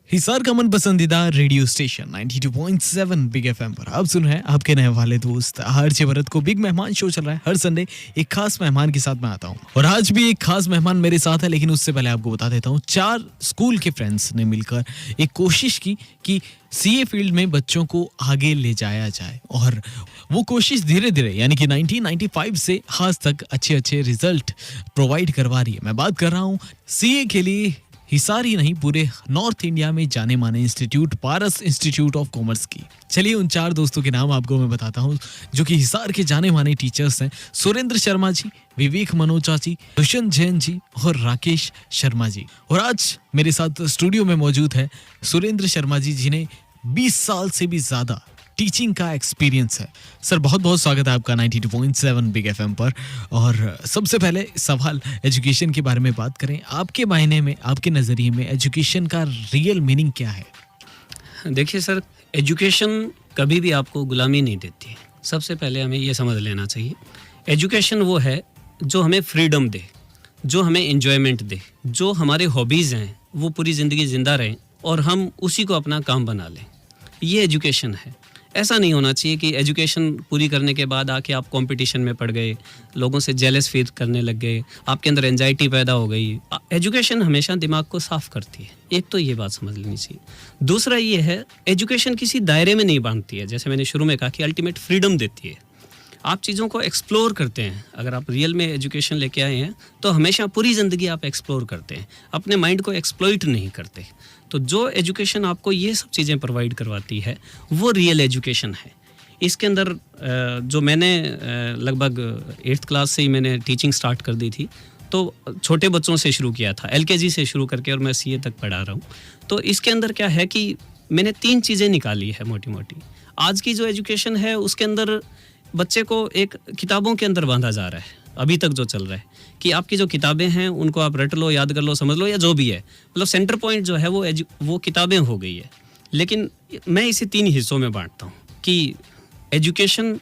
हिसार का मन पसंदीदा रेडियो स्टेशन 92.7 बिग एफएम पर आप सुन रहे हैं आपके नए वाले दोस्त हर्ष भरत को। बिग मेहमान शो चल रहा है हर संडे। एक खास मेहमान के साथ मैं आता हूँ और आज भी एक खास मेहमान मेरे साथ है। लेकिन उससे पहले आपको बता देता हूँ, 4 स्कूल के फ्रेंड्स ने मिलकर एक कोशिश की कि सीए फील्ड में बच्चों को आगे ले जाया जाए और वो कोशिश धीरे धीरे यानी कि 1995 से आज तक अच्छे रिजल्ट प्रोवाइड करवा रही है। मैं बात कर रहा हूँ सीए के लिए हिसार ही नहीं पूरे नॉर्थ इंडिया में जाने माने institute Paras institute of commerce की। चलिए उन 4 दोस्तों के नाम आपको मैं बताता हूँ जो कि हिसार के जाने माने टीचर्स हैं। सुरेंद्र शर्मा जी, विवेक मनोचा जी, दुष्यंत जैन जी और राकेश शर्मा जी। और आज मेरे साथ स्टूडियो में मौजूद है सुरेंद्र शर्मा जी, जिन्हें 20 साल से भी ज्यादा टीचिंग का एक्सपीरियंस है। सर बहुत बहुत स्वागत है आपका 92.7 बिग एफएम पर। और सबसे पहले सवाल एजुकेशन के बारे में बात करें। आपके मायने में, आपके नज़रिए में एजुकेशन का रियल मीनिंग क्या है? देखिए सर, एजुकेशन कभी भी आपको गुलामी नहीं देती है। सबसे पहले हमें ये समझ लेना चाहिए, एजुकेशन वो है जो हमें फ्रीडम दे, जो हमें एंजॉयमेंट दे, जो हमारे हॉबीज़ हैं वो पूरी ज़िंदगी ज़िंदा रहें और हम उसी को अपना काम बना लें। ये एजुकेशन है। ऐसा नहीं होना चाहिए कि एजुकेशन पूरी करने के बाद आके आप कंपटीशन में पड़ गए, लोगों से जेलस फील करने लग गए, आपके अंदर एंजाइटी पैदा हो गई। एजुकेशन हमेशा दिमाग को साफ करती है। एक तो ये बात समझ लेनी चाहिए। दूसरा ये है, एजुकेशन किसी दायरे में नहीं बांधती है। जैसे मैंने शुरू में कहा कि अल्टीमेट फ्रीडम देती है। आप चीज़ों को एक्सप्लोर करते हैं। अगर आप रियल में एजुकेशन लेके आए हैं तो हमेशा पूरी ज़िंदगी आप एक्सप्लोर करते हैं, अपने माइंड को एक्सप्लॉइट नहीं करते। तो जो एजुकेशन आपको ये सब चीज़ें प्रोवाइड करवाती है वो रियल एजुकेशन है। इसके अंदर जो मैंने लगभग 8th क्लास से ही मैंने टीचिंग स्टार्ट कर दी थी, तो छोटे बच्चों से शुरू किया था, एलकेजी से शुरू करके, और मैं सीए तक पढ़ा रहा हूँ। तो इसके अंदर क्या है कि मैंने 3 चीज़ें निकाली है मोटी मोटी। आज की जो एजुकेशन है उसके अंदर बच्चे को एक किताबों के अंदर बांधा जा रहा है। अभी तक जो चल रहा है कि आपकी जो किताबें हैं उनको आप रट लो, याद कर लो, समझ लो, या जो भी है, मतलब सेंटर पॉइंट जो है वो किताबें हो गई है। लेकिन मैं इसे 3 हिस्सों में बांटता हूँ कि एजुकेशन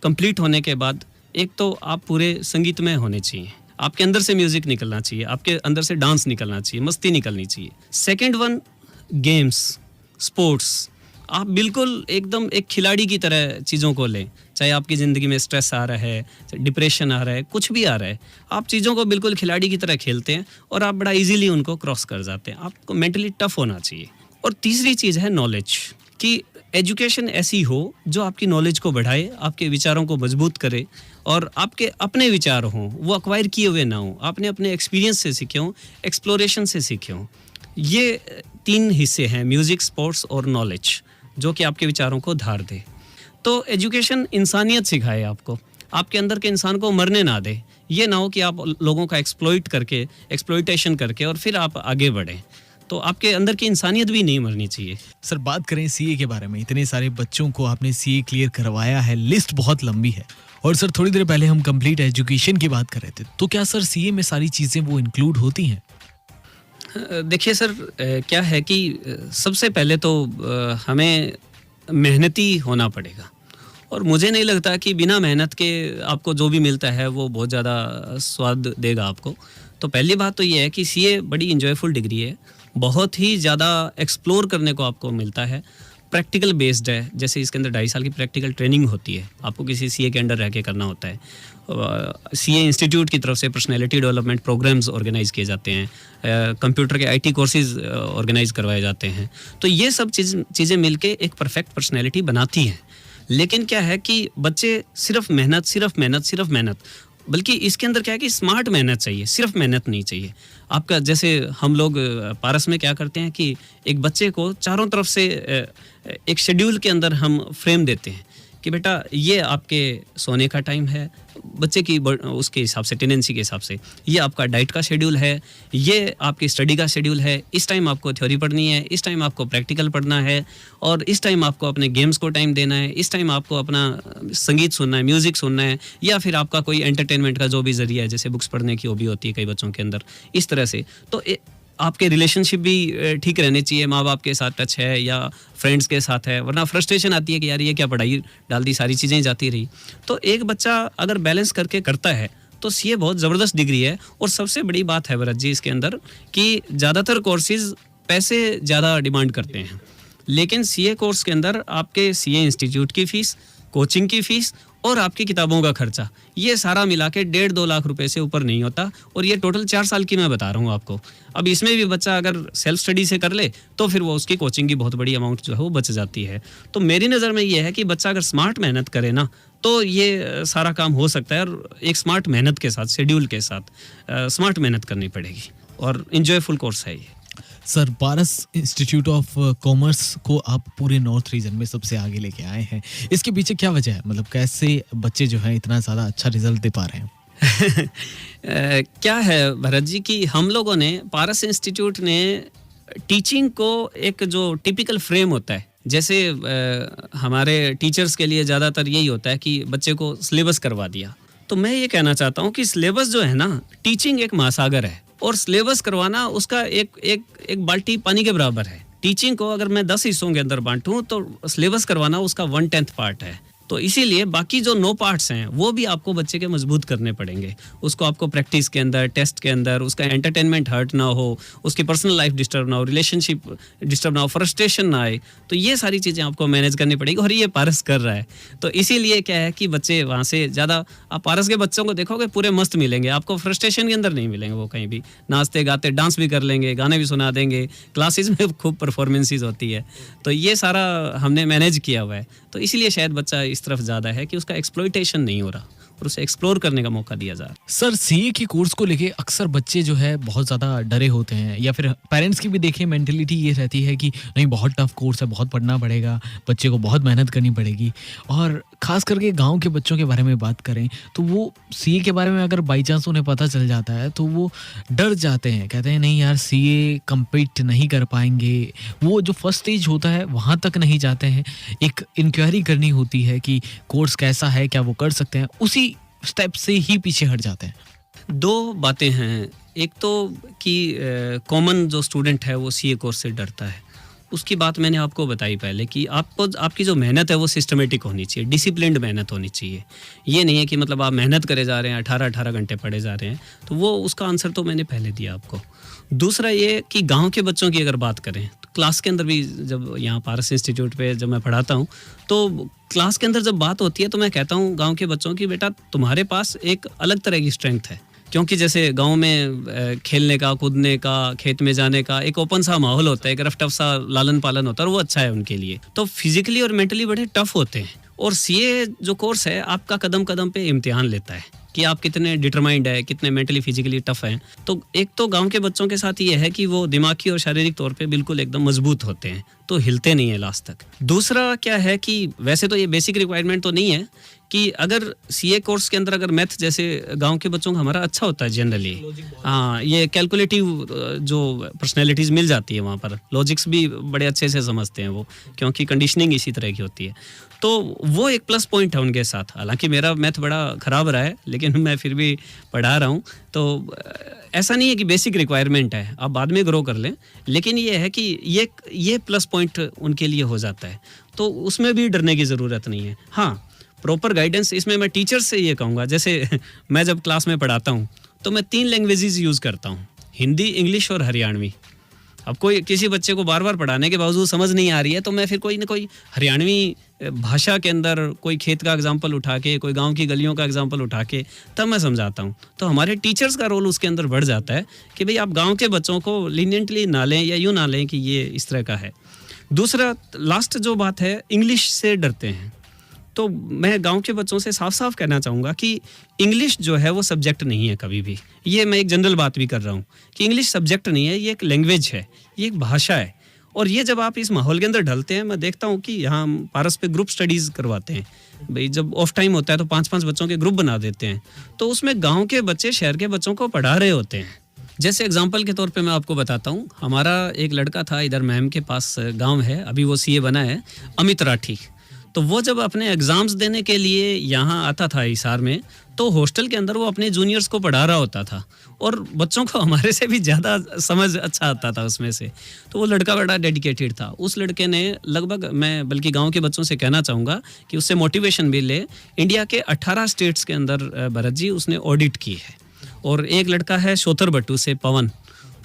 कंप्लीट होने के बाद एक तो आप पूरे संगीत में होने चाहिए, आपके अंदर से म्यूजिक निकलना चाहिए, आपके अंदर से डांस निकलना चाहिए, मस्ती निकलनी चाहिए। Second one, games, sports. आप बिल्कुल एकदम एक खिलाड़ी की तरह चीज़ों को लें। चाहे आपकी ज़िंदगी में स्ट्रेस आ रहा है, डिप्रेशन आ रहा है, कुछ भी आ रहा है, आप चीज़ों को बिल्कुल खिलाड़ी की तरह खेलते हैं और आप बड़ा इजीली उनको क्रॉस कर जाते हैं। आपको मेंटली टफ होना चाहिए। और तीसरी चीज़ है नॉलेज, कि एजुकेशन ऐसी हो जो आपकी नॉलेज को बढ़ाए, आपके विचारों को मजबूत करे और आपके अपने विचार हों, वो अक्वायर किए हुए ना हों, आपने अपने एक्सपीरियंस से सीखे हों, एक्सप्लोरेशन से सीखे हों। ये 3 हिस्से हैं, म्यूज़िक, स्पोर्ट्स और नॉलेज, जो कि आपके विचारों को धार दे। तो एजुकेशन इंसानियत सिखाए आपको, आपके अंदर के इंसान को मरने ना दे। ये ना हो कि आप लोगों का एक्सप्लॉइटेशन करके और फिर आप आगे बढ़ें। तो आपके अंदर की इंसानियत भी नहीं मरनी चाहिए। सर बात करें सीए के बारे में, इतने सारे बच्चों को आपने सीए क्लियर करवाया है, लिस्ट बहुत लंबी है। और सर थोड़ी देर पहले हम कंप्लीट एजुकेशन की बात कर रहे थे, तो क्या सर सीए में सारी चीज़ें वो इंक्लूड होती हैं? देखिए सर, क्या है कि सबसे पहले तो हमें मेहनती होना पड़ेगा। और मुझे नहीं लगता कि बिना मेहनत के आपको जो भी मिलता है वो बहुत ज़्यादा स्वाद देगा आपको। तो पहली बात तो ये है कि सीए बड़ी इंजॉयफुल डिग्री है, बहुत ही ज़्यादा एक्सप्लोर करने को आपको मिलता है, प्रैक्टिकल बेस्ड है। जैसे इसके अंदर 2.5 साल की प्रैक्टिकल ट्रेनिंग होती है, आपको किसी सीए के अंडर रह के करना होता है। सीए इंस्टीट्यूट की तरफ से पर्सनैलिटी डेवलपमेंट प्रोग्राम्स ऑर्गेनाइज किए जाते हैं, कंप्यूटर के आईटी कोर्सेज ऑर्गेनाइज करवाए जाते हैं। तो ये सब चीज़ें मिलके एक परफेक्ट पर्सनैलिटी बनाती हैं। लेकिन क्या है कि बच्चे सिर्फ मेहनत, बल्कि इसके अंदर क्या है कि स्मार्ट मेहनत चाहिए, सिर्फ मेहनत नहीं चाहिए। आपका जैसे हम लोग पारस में क्या करते हैं कि एक बच्चे को चारों तरफ से एक शेड्यूल के अंदर हम फ्रेम देते हैं कि बेटा ये आपके सोने का टाइम है, बच्चे की उसके हिसाब से, टेंडेंसी के हिसाब से, ये आपका डाइट का शेड्यूल है, ये आपकी स्टडी का शेड्यूल है, इस टाइम आपको थ्योरी पढ़नी है, इस टाइम आपको प्रैक्टिकल पढ़ना है, और इस टाइम आपको अपने गेम्स को टाइम देना है, इस टाइम आपको अपना संगीत सुनना है, म्यूज़िक सुनना है, या फिर आपका कोई एंटरटेनमेंट का जो भी ज़रिया है, जैसे बुक्स पढ़ने की हॉबी होती है कई बच्चों के अंदर, इस तरह से। तो आपके रिलेशनशिप भी ठीक रहने चाहिए, माँ बाप के साथ टच है या फ्रेंड्स के साथ है, वरना फ्रस्ट्रेशन आती है कि यार ये क्या पढ़ाई डाल दी, सारी चीज़ें जाती रही। तो एक बच्चा अगर बैलेंस करके करता है तो सीए बहुत ज़बरदस्त डिग्री है। और सबसे बड़ी बात है भरत जी इसके अंदर कि ज़्यादातर कोर्सेज पैसे ज़्यादा डिमांड करते हैं। लेकिन सीए कोर्स के अंदर आपके सीए इंस्टीट्यूट की फ़ीस, कोचिंग की फ़ीस और आपकी किताबों का खर्चा, ये सारा मिला के 1.5-2 लाख रुपए से ऊपर नहीं होता। और ये टोटल 4 साल की मैं बता रहा हूँ आपको। अब इसमें भी बच्चा अगर सेल्फ स्टडी से कर ले तो फिर वो उसकी कोचिंग की बहुत बड़ी अमाउंट जो है वो बच जाती है। तो मेरी नज़र में ये है कि बच्चा अगर स्मार्ट मेहनत करे ना तो ये सारा काम हो सकता है। और एक स्मार्ट मेहनत के साथ, शेड्यूल के साथ स्मार्ट मेहनत करनी पड़ेगी और इन्जॉयफुल कोर्स है ये। Sir, Paras institute of commerce को आप पूरे नॉर्थ रीजन में सबसे आगे लेके आए हैं, इसके पीछे क्या वजह है? मतलब कैसे बच्चे जो हैं इतना ज़्यादा अच्छा रिजल्ट दे पा रहे हैं? क्या है भरत जी कि हम लोगों ने, पारस इंस्टीट्यूट ने टीचिंग को एक जो टिपिकल फ्रेम होता है, जैसे हमारे टीचर्स के लिए ज़्यादातर यही होता है कि बच्चे को सिलेबस करवा दिया। तो मैं ये कहना चाहता हूँ कि सिलेबस जो है ना, टीचिंग एक महासागर है और सिलेबस करवाना उसका एक बाल्टी पानी के बराबर है। टीचिंग को अगर मैं 10 हिस्सों के अंदर बांटूं तो सिलेबस करवाना उसका 1/10 पार्ट है। तो इसीलिए बाकी जो 9 पार्ट्स हैं वो भी आपको बच्चे के मजबूत करने पड़ेंगे। उसको आपको प्रैक्टिस के अंदर, टेस्ट के अंदर उसका एंटरटेनमेंट हर्ट ना हो, उसकी पर्सनल लाइफ डिस्टर्ब ना हो, रिलेशनशिप डिस्टर्ब ना हो, फ्रस्ट्रेशन ना आए। तो ये सारी चीज़ें आपको मैनेज करनी पड़ेगी और ये पारस कर रहा है। तो इसीलिए क्या है कि बच्चे वहाँ से ज़्यादा, आप पारस के बच्चों को देखोगे पूरे मस्त मिलेंगे, आपको फ्रस्ट्रेशन के अंदर नहीं मिलेंगे। वो कहीं भी नाचते गाते, डांस भी कर लेंगे, गाने भी सुना देंगे, क्लासेस में खूब परफॉर्मेंसेस होती है। तो ये सारा हमने मैनेज किया हुआ है। तो इसीलिए शायद बच्चा इस तरफ ज़्यादा है कि उसका एक्सप्लॉइटेशन नहीं हो रहा और उसे एक्सप्लोर करने का मौका दिया जा रहा है। सर, सीए के कोर्स को लेके अक्सर बच्चे जो है बहुत ज़्यादा डरे होते हैं, या फिर पेरेंट्स की भी देखिए मेंटेलिटी ये रहती है कि नहीं बहुत टफ कोर्स है, बहुत पढ़ना पड़ेगा, बच्चे को बहुत मेहनत करनी पड़ेगी। और ख़ास करके गांव के बच्चों के बारे में बात करें तो वो सीए के बारे में अगर बाई चांस उन्हें पता चल जाता है तो वो डर जाते हैं, कहते हैं नहीं यार सीए कम्पीट नहीं कर पाएंगे। वो जो फर्स्ट स्टेज होता है वहाँ तक नहीं जाते हैं, एक इंक्वायरी करनी होती है कि कोर्स कैसा है, क्या वो कर सकते हैं, उसी स्टेप से ही पीछे हट जाते हैं। 2 बातें हैं। एक तो कि कॉमन जो स्टूडेंट है वो सीए कोर्स से डरता है। उसकी बात मैंने आपको बताई पहले कि आपको, आपकी जो मेहनत है वो सिस्टमेटिक होनी चाहिए, डिसिप्लिन्ड मेहनत होनी चाहिए। ये नहीं है कि मतलब आप मेहनत करे जा रहे हैं, 18-18 घंटे पढ़े जा रहे हैं। तो वो उसका आंसर तो मैंने पहले दिया आपको। दूसरा ये कि गांव के बच्चों की अगर बात करें तो क्लास के अंदर भी, जब यहाँ पारस इंस्टीट्यूट पे जब मैं पढ़ाता हूँ तो क्लास के अंदर जब बात होती है तो मैं कहता हूँ गांव के बच्चों की, बेटा तुम्हारे पास एक अलग तरह की स्ट्रेंथ है। क्योंकि जैसे गांव में खेलने का, कूदने का, खेत में जाने का एक ओपन सा माहौल होता है, एक रफ टफ सा लालन पालन होता है और वो अच्छा है उनके लिए। तो फिजिकली और मेंटली बड़े टफ होते हैं। और सीए जो कोर्स है आपका कदम कदम पे इम्तिहान लेता है कि आप कितने डिटरमाइंड है, कितने मेंटली फिजिकली टफ हैं। तो एक तो गांव के बच्चों के साथ ये है कि वो दिमागी और शारीरिक तौर पे बिल्कुल एकदम मजबूत होते हैं, तो हिलते नहीं है लास्ट तक। दूसरा क्या है कि वैसे तो ये बेसिक रिक्वायरमेंट तो नहीं है कि अगर सीए कोर्स के अंदर अगर मैथ जैसे गांव के बच्चों का हमारा अच्छा होता है जनरली, हाँ, ये कैलकुलेटिव जो पर्सनैलिटीज़ मिल जाती है वहाँ पर, लॉजिक्स भी बड़े अच्छे से समझते हैं वो, क्योंकि कंडीशनिंग इसी तरह की होती है। तो वो एक प्लस पॉइंट है उनके साथ। हालांकि मेरा मैथ बड़ा ख़राब रहा है लेकिन मैं फिर भी पढ़ा रहा हूँ। तो ऐसा नहीं है कि बेसिक रिक्वायरमेंट है, आप बाद में ग्रो कर लें, लेकिन ये है कि ये प्लस पॉइंट उनके लिए हो जाता है। तो उसमें भी डरने की ज़रूरत नहीं है। हाँ, प्रॉपर गाइडेंस इसमें मैं टीचर्स से ये कहूँगा, जैसे मैं जब क्लास में पढ़ाता हूँ तो मैं 3 लैंग्वेजेस यूज़ करता हूँ, हिंदी, इंग्लिश और हरियाणवी। अब कोई किसी बच्चे को बार बार पढ़ाने के बावजूद समझ नहीं आ रही है तो मैं फिर कोई ना कोई हरियाणवी भाषा के अंदर कोई खेत का एग्जाम्पल उठा के, कोई गांव की गलियों का एग्जाम्पल उठा के तब मैं समझाता हूँ। तो हमारे टीचर्स का रोल उसके अंदर बढ़ जाता है कि भाई आप गाँव के बच्चों को लीनियंटली ना लें या यूँ ना लें कि ये इस तरह का है। दूसरा, लास्ट जो बात है, इंग्लिश से डरते हैं। तो मैं गांव के बच्चों से साफ साफ कहना चाहूँगा कि इंग्लिश जो है वो सब्जेक्ट नहीं है कभी भी। ये मैं एक जनरल बात भी कर रहा हूँ कि इंग्लिश सब्जेक्ट नहीं है, ये एक लैंग्वेज है, ये एक भाषा है। और ये जब आप इस माहौल के अंदर ढलते हैं, मैं देखता हूँ कि यहाँ हम पारस पे ग्रुप स्टडीज़ करवाते हैं भाई, जब ऑफ टाइम होता है तो 5-5 बच्चों के ग्रुप बना देते हैं। तो उसमें गाँव के बच्चे शहर के बच्चों को पढ़ा रहे होते हैं। जैसे एग्जाम्पल के तौर पे मैं आपको बताता हूँ, हमारा एक लड़का था इधर मैम के पास गाँव है, अभी वो सीए बना है, अमित राठी। तो वो जब अपने एग्ज़ाम्स देने के लिए यहाँ आता था हिसार में, तो हॉस्टल के अंदर वो अपने जूनियर्स को पढ़ा रहा होता था और बच्चों को हमारे से भी ज़्यादा समझ अच्छा आता था उसमें से। तो वो लड़का बड़ा डेडिकेटेड था। उस लड़के ने लगभग, मैं बल्कि गांव के बच्चों से कहना चाहूँगा कि उससे मोटिवेशन भी ले, इंडिया के 18 स्टेट्स के अंदर भरत जी उसने ऑडिट की है। और एक लड़का है शोथर बट्टू से, पवन,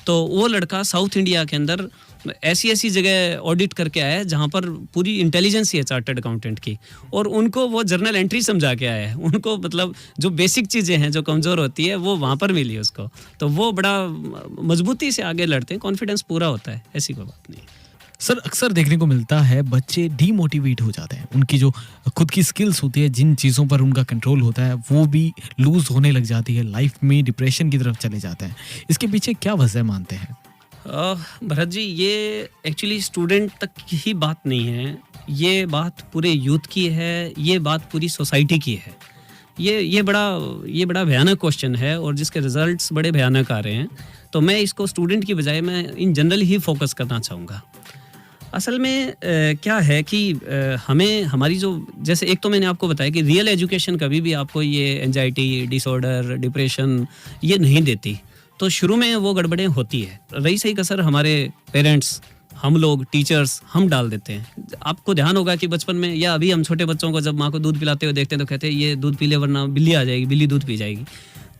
तो वो लड़का साउथ इंडिया के अंदर ऐसी ऐसी जगह ऑडिट करके आया है जहाँ पर पूरी इंटेलिजेंस है चार्टर्ड अकाउंटेंट की, और उनको वो जर्नल एंट्री समझा के आया है। उनको मतलब जो बेसिक चीज़ें हैं जो कमज़ोर होती है वो वहाँ पर मिली उसको, तो वो बड़ा मजबूती से आगे लड़ते हैं, कॉन्फिडेंस पूरा होता है, ऐसी कोई बात नहीं। सर अक्सर देखने को मिलता है बच्चे डीमोटिवेट हो जाते हैं, उनकी जो खुद की स्किल्स होती है, जिन चीज़ों पर उनका कंट्रोल होता है वो भी लूज होने लग जाती है, लाइफ में डिप्रेशन की तरफ चले जाते हैं। इसके पीछे क्या वजह मानते हैं? भरत जी, ये एक्चुअली स्टूडेंट तक की ही बात नहीं है, ये बात पूरे यूथ की है, ये बात पूरी सोसाइटी की है। ये बड़ा भयानक क्वेश्चन है और जिसके रिजल्ट्स बड़े भयानक आ रहे हैं। तो मैं इसको स्टूडेंट की बजाय मैं इन जनरल ही फोकस करना चाहूँगा। असल में क्या है कि हमें हमारी जो, जैसे एक तो मैंने आपको बताया कि रियल एजुकेशन कभी भी आपको ये एंजाइटी, डिसऑर्डर, डिप्रेशन ये नहीं देती। तो शुरू में वो गड़बड़ें होती है, रही सही कसर हमारे पेरेंट्स, हम लोग, टीचर्स, हम डाल देते हैं। आपको ध्यान होगा कि बचपन में या अभी हम छोटे बच्चों को जब माँ को दूध पिलाते हुए देखते हैं तो कहते हैं ये दूध पी ले वरना बिल्ली आ जाएगी, बिल्ली दूध पी जाएगी।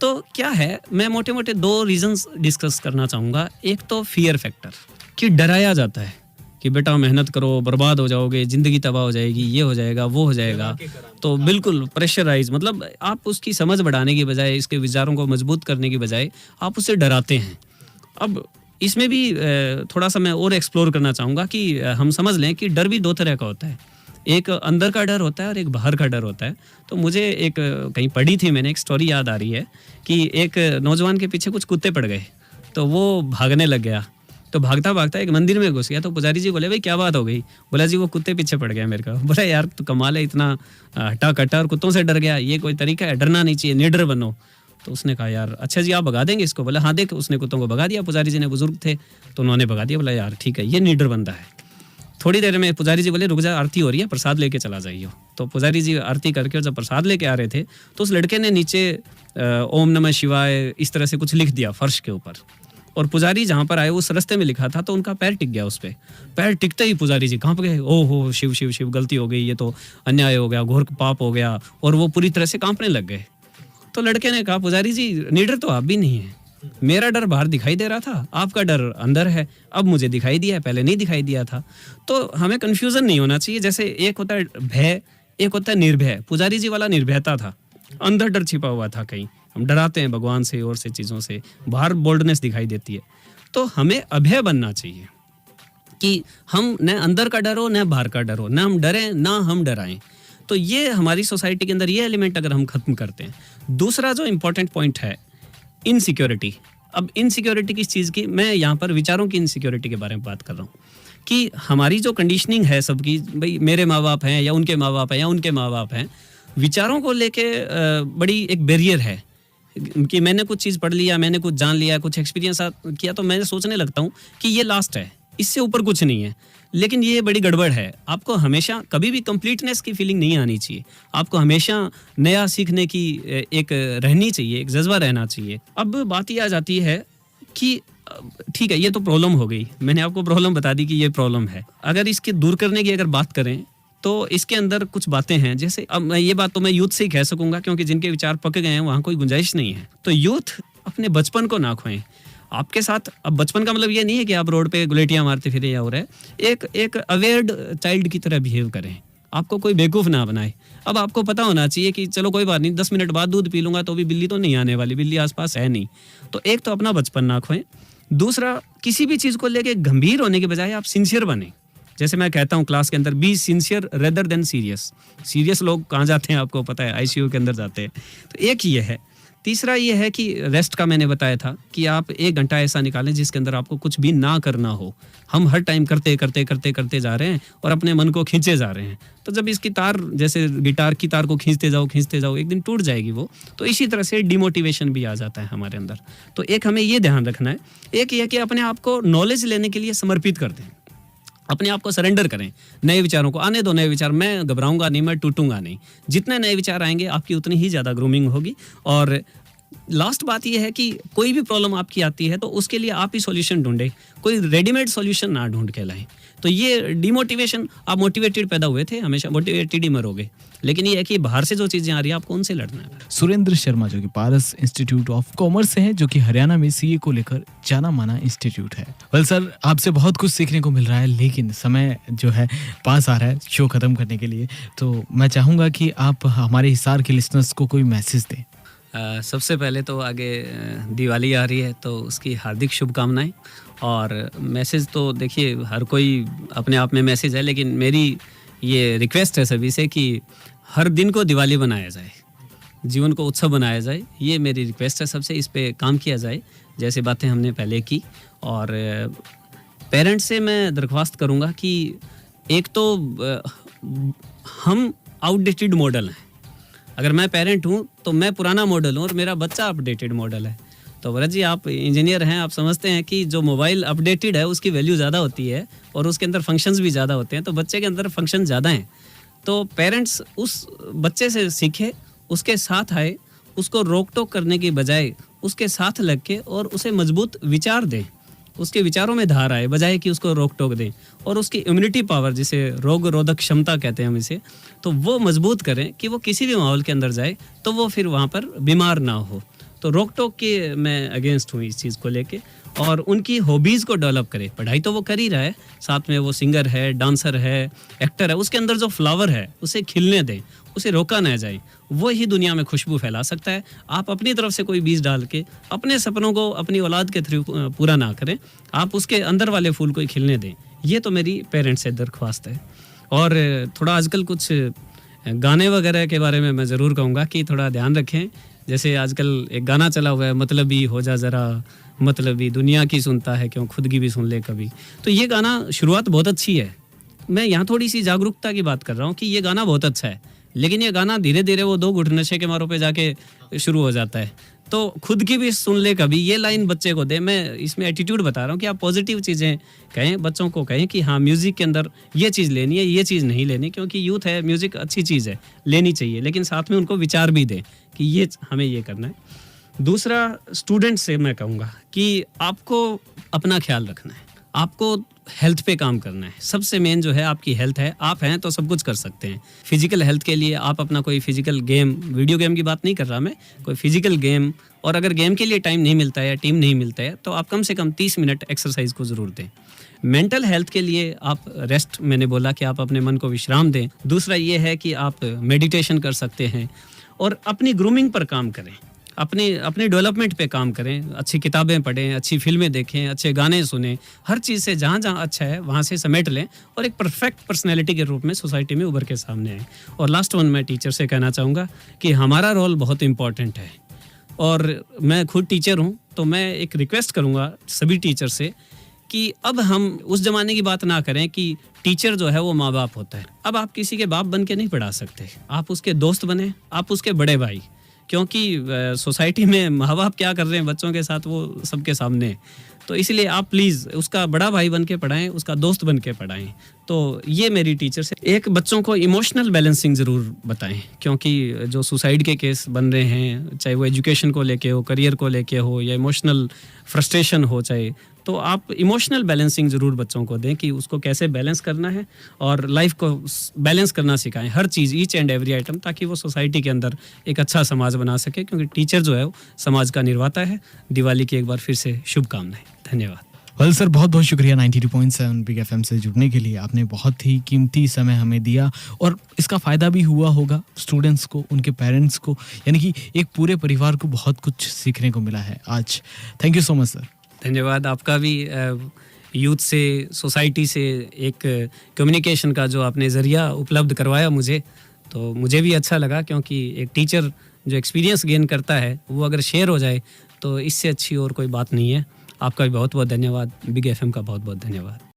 तो क्या है, मैं मोटे मोटे 2 रीजंस डिस्कस करना चाहूँगा। एक तो फियर फैक्टर, कि डराया जाता है कि बेटा मेहनत करो, बर्बाद हो जाओगे, ज़िंदगी तबाह हो जाएगी, ये हो जाएगा, वो हो जाएगा। तो बिल्कुल प्रेशराइज, मतलब आप उसकी समझ बढ़ाने की बजाय, इसके विचारों को मजबूत करने की बजाय आप उससे डराते हैं। अब इसमें भी थोड़ा सा मैं और एक्सप्लोर करना चाहूँगा कि हम समझ लें कि डर भी 2 तरह का होता है। एक अंदर का डर होता है और एक बाहर का डर होता है। तो मुझे एक कहीं पढ़ी थी मैंने, एक स्टोरी याद आ रही है कि एक नौजवान के पीछे कुछ कुत्ते पड़ गए, तो वो भागने लग गया। तो भागता भागता एक मंदिर में घुस गया। तो पुजारी जी बोले भाई क्या बात हो गई? बोला जी वो कुत्ते पीछे पड़ गया मेरे को। बोला यार तो कमाल है, इतना हटा कटा और कुत्तों से डर गया, ये कोई तरीका है? डरना नहीं चाहिए, निडर बनो। तो उसने कहा यार अच्छा जी आप भगा देंगे इसको? बोला हाँ। देख उसने कुत्तों को भगा दिया, पुजारी जी ने, बुजुर्ग थे तो उन्होंने भगा दिया। बोला यार ठीक है, ये निडर बंदा है। थोड़ी देर में पुजारी जी बोले रुक जा, आरती हो रही है, प्रसाद लेके चला जाइए। तो पुजारी जी आरती करके और जब प्रसाद लेके आ रहे थे तो उस लड़के ने नीचे ओम नमः शिवाय इस तरह से कुछ लिख दिया फर्श के ऊपर, और पुजारी जहाँ पर आए उस रास्ते में लिखा था तो उनका पैर टिक गया उस पर। पैर टिकते ही पुजारी जी कांप गए, ओहो शिव शिव शिव, गलती हो गई, ये तो अन्याय हो गया, घोर पाप हो गया, और वो पूरी तरह से कांपने लग गए। तो लड़के ने कहा पुजारी जी निडर तो आप भी नहीं है, मेरा डर बाहर दिखाई दे रहा था, आपका डर अंदर है, अब मुझे दिखाई दिया है, पहले नहीं दिखाई दिया था। तो हमें कन्फ्यूजन नहीं होना चाहिए। जैसे एक होता है भय, एक होता है निर्भय। पुजारी जी वाला निर्भयता था, अंदर डर छिपा हुआ था कहीं, हम डराते हैं भगवान से और से चीज़ों से, बाहर बोल्डनेस दिखाई देती है। तो हमें अभय बनना चाहिए कि हम न अंदर का डर हो न बाहर का डर हो, न हम डरें ना हम डराएं। तो ये हमारी सोसाइटी के अंदर ये एलिमेंट अगर हम खत्म करते हैं। दूसरा जो इम्पोर्टेंट पॉइंट है इनसिक्योरिटी। अब इनसिक्योरिटी किस चीज़ की, मैं यहाँ पर विचारों की इनसिक्योरिटी के बारे में बात कर रहा हूँ कि हमारी जो कंडीशनिंग है सबकी, भाई मेरे माँ बाप हैं या उनके माँ बाप हैं या उनके माँ बाप हैं, विचारों को लेके बड़ी एक बैरियर है कि मैंने कुछ चीज़ पढ़ लिया, मैंने कुछ जान लिया, कुछ एक्सपीरियंस किया तो मैं सोचने लगता हूँ कि ये लास्ट है, इससे ऊपर कुछ नहीं है। लेकिन ये बड़ी गड़बड़ है। आपको हमेशा कभी भी कंप्लीटनेस की फीलिंग नहीं आनी चाहिए, आपको हमेशा नया सीखने की एक रहनी चाहिए, एक जज्बा रहना चाहिए। अब बात ये आ जाती है कि ठीक है ये तो प्रॉब्लम हो गई, मैंने आपको प्रॉब्लम बता दी कि ये प्रॉब्लम है। अगर इसके दूर करने की अगर बात करें तो इसके अंदर कुछ बातें हैं। जैसे अब मैं ये बात तो मैं यूथ से ही कह सकूंगा क्योंकि जिनके विचार पक गए हैं वहाँ कोई गुंजाइश नहीं है। तो यूथ अपने बचपन को ना खोएं आपके साथ। अब बचपन का मतलब ये नहीं है कि आप रोड पे गुलेटियां मारते फिरे या हो रहे, एक अवेयर्ड चाइल्ड की तरह बिहेव करें, आपको कोई बेवकूफ़ ना बनाए। अब आपको पता होना चाहिए कि चलो कोई बात नहीं, 10 मिनट बाद दूध पी लूंगा तो भी बिल्ली तो नहीं आने वाली, बिल्ली आसपास है नहीं। तो एक तो अपना बचपन ना खोएं। दूसरा, किसी भी चीज़ को लेके गंभीर होने के बजाय आप सिंसियर बने। जैसे मैं कहता हूँ क्लास के अंदर, be sincere rather than serious. Serious लोग कहाँ जाते हैं आपको पता है, आईसीयू के अंदर जाते हैं। तो एक ये है। तीसरा ये है कि रेस्ट का मैंने बताया था कि आप 1 घंटा ऐसा निकालें जिसके अंदर आपको कुछ भी ना करना हो। हम हर टाइम करते करते करते करते जा रहे हैं और अपने मन को खींचे जा रहे हैं। तो जब इसकी तार, जैसे गिटार की तार को खींचते जाओ एक दिन टूट जाएगी वो। तो इसी तरह से डिमोटिवेशन भी आ जाता है हमारे अंदर। तो एक हमें ये ध्यान रखना है। एक ये कि अपने आप को नॉलेज लेने के लिए समर्पित कर दें, अपने आप को सरेंडर करें। नए विचारों को आने दो, नए विचार, मैं घबराऊंगा नहीं, मैं टूटूंगा नहीं। जितने नए विचार आएंगे आपकी उतनी ही ज़्यादा ग्रूमिंग होगी। और लास्ट बात यह है कि कोई भी प्रॉब्लम आपकी आती है तो उसके लिए आप ही सॉल्यूशन ढूंढें, कोई रेडीमेड सॉल्यूशन ना ढूंढ के लाएं। तो ये डिमोटिवेशन, आप मोटिवेटेड पैदा हुए थे, हमेशा मोटिवेटेड ही मरोगे। लेकिन ये है कि बाहर से जो चीज़ें आ रही है आपको उनसे लड़ना है। सुरेंद्र शर्मा जो कि पारस इंस्टीट्यूट ऑफ कॉमर्स से है, जो कि हरियाणा में सीए को लेकर जाना माना इंस्टीट्यूट है। वेल सर, आपसे बहुत कुछ सीखने को मिल रहा है, लेकिन समय जो है पास आ रहा है शो खत्म करने के लिए, तो मैं चाहूँगा कि आप हमारे हिसार के लिसनर्स को कोई मैसेज दें। सबसे पहले तो आगे दिवाली आ रही है, तो उसकी हार्दिक शुभकामनाएं। और मैसेज तो देखिए हर कोई अपने आप में मैसेज है, लेकिन मेरी ये रिक्वेस्ट है सभी से कि हर दिन को दिवाली बनाया जाए, जीवन को उत्सव बनाया जाए। ये मेरी रिक्वेस्ट है सबसे, इस पे काम किया जाए जैसे बातें हमने पहले की। और पेरेंट्स से मैं दरख्वास्त करूँगा कि एक तो हम आउटडेटेड मॉडल हैं। अगर मैं पेरेंट हूँ तो मैं पुराना मॉडल हूँ और मेरा बच्चा अपडेटेड मॉडल है। तो भरत जी, आप इंजीनियर हैं, आप समझते हैं कि जो मोबाइल अपडेटेड है उसकी वैल्यू ज़्यादा होती है और उसके अंदर फंक्शंस भी ज़्यादा होते हैं, तो बच्चे के अंदर फंक्शन ज़्यादा हैं। तो पेरेंट्स उस बच्चे से सीखे, उसके साथ आए, उसको रोक टोक करने की बजाय उसके साथ लग के और उसे मजबूत विचार दें, उसके विचारों में धार आए, बजाय कि उसको रोक टोक दें। और उसकी इम्यूनिटी पावर, जिसे रोग रोधक क्षमता कहते हैं हम इसे, तो वो मजबूत करें कि वो किसी भी माहौल के अंदर जाए तो वो फिर वहाँ पर बीमार ना हो। तो रोक टोक के मैं अगेंस्ट हूँ इस चीज़ को लेके। और उनकी हॉबीज़ को डेवलप करें। पढ़ाई तो वो कर ही रहा है, साथ में वो सिंगर है, डांसर है, एक्टर है, उसके अंदर जो फ्लावर है उसे खिलने दें, उसे रोका ना जाए। वो ही दुनिया में खुशबू फैला सकता है। आप अपनी तरफ से कोई बीज डाल के अपने सपनों को अपनी औलाद के थ्रू पूरा ना करें, आप उसके अंदर वाले फूल को ही खिलने दें। ये तो मेरी पेरेंट्स से दरख्वास्त है। और थोड़ा आजकल कुछ गाने वगैरह के बारे में मैं ज़रूर कहूँगा कि थोड़ा ध्यान रखें। जैसे आजकल एक गाना चला हुआ है, मतलबी हो जा ज़रा, मतलबी दुनिया की सुनता है क्यों, खुद की भी सुन ले कभी। तो ये गाना शुरुआत बहुत अच्छी है। मैं यहाँ थोड़ी सी जागरूकता की बात कर रहा हूँ कि ये गाना बहुत अच्छा है, लेकिन ये गाना धीरे धीरे वो 2 घुट नशे के मारों पे जाके शुरू हो जाता है। तो खुद की भी सुन ले कभी, ये लाइन बच्चे को दे। मैं इसमें एटीट्यूड बता रहा हूँ कि आप पॉजिटिव चीज़ें कहें, बच्चों को कहें कि हाँ म्यूज़िक के अंदर ये चीज़ लेनी है, ये चीज़ नहीं लेनी, क्योंकि यूथ है, म्यूज़िक अच्छी चीज़ है, लेनी चाहिए, लेकिन साथ में उनको विचार भी दें कि ये हमें ये करना है। दूसरा, स्टूडेंट से मैं कहूँगा कि आपको अपना ख्याल रखना है, आपको हेल्थ पे काम करना है। सबसे मेन जो है आपकी हेल्थ है। आप हैं तो सब कुछ कर सकते हैं। फिजिकल हेल्थ के लिए आप अपना कोई फिजिकल गेम, वीडियो गेम की बात नहीं कर रहा मैं, कोई फिजिकल गेम, और अगर गेम के लिए टाइम नहीं मिलता है या टीम नहीं मिलता है तो आप कम से कम 30 मिनट एक्सरसाइज को ज़रूर दें। मेंटल हेल्थ के लिए आप रेस्ट, मैंने बोला कि आप अपने मन को विश्राम दें। दूसरा ये है कि आप मेडिटेशन कर सकते हैं और अपनी ग्रूमिंग पर काम करें, अपने डेवलपमेंट पे काम करें। अच्छी किताबें पढ़ें, अच्छी फिल्में देखें, अच्छे गाने सुनें। हर चीज़ से जहाँ जहाँ अच्छा है वहाँ से समेट लें और एक परफेक्ट पर्सनैलिटी के रूप में सोसाइटी में उभर के सामने आए। और लास्ट वन, मैं टीचर से कहना चाहूँगा कि हमारा रोल बहुत इम्पॉर्टेंट है। और मैं खुद टीचर हूँ, तो मैं एक रिक्वेस्ट करूँगा सभी टीचर से कि अब हम उस ज़माने की बात ना करें कि टीचर जो है वो माँ बाप होता है। अब आप किसी के बाप बन के नहीं पढ़ा सकते, आप उसके दोस्त बने, आप उसके बड़े भाई। क्योंकि सोसाइटी में माँ बाप क्या कर रहे हैं बच्चों के साथ वो सबके सामने है। तो इसलिए आप प्लीज़ उसका बड़ा भाई बन के पढ़ाएं, उसका दोस्त बन के पढ़ाएं। तो ये मेरी टीचर से। एक, बच्चों को इमोशनल बैलेंसिंग ज़रूर बताएं, क्योंकि जो सुसाइड के केस बन रहे हैं, चाहे वो एजुकेशन को लेके हो, करियर को लेके हो, या इमोशनल फ्रस्ट्रेशन हो चाहे, तो आप इमोशनल बैलेंसिंग ज़रूर बच्चों को दें कि उसको कैसे बैलेंस करना है और लाइफ को बैलेंस करना सिखाएं, हर चीज़, ईच एंड एवरी आइटम, ताकि वो सोसाइटी के अंदर एक अच्छा समाज बना सके। क्योंकि टीचर जो है वो समाज का निर्माता है। दिवाली की एक बार फिर से शुभकामनाएं। धन्यवाद। वेल सर, बहुत बहुत शुक्रिया 92.7 बिग एफएम से जुड़ने के लिए। आपने बहुत ही कीमती समय हमें दिया और इसका फ़ायदा भी हुआ होगा स्टूडेंट्स को, उनके पेरेंट्स को, यानी कि एक पूरे परिवार को बहुत कुछ सीखने को मिला है आज। Thank you so much sir. धन्यवाद आपका भी। यूथ से, सोसाइटी से एक कम्युनिकेशन का जो आपने ज़रिया उपलब्ध करवाया मुझे, तो मुझे भी अच्छा लगा। क्योंकि एक टीचर जो एक्सपीरियंस गेन करता है वो अगर शेयर हो जाए तो इससे अच्छी और कोई बात नहीं है। आपका भी बहुत बहुत धन्यवाद। बिग एफएम का बहुत बहुत धन्यवाद।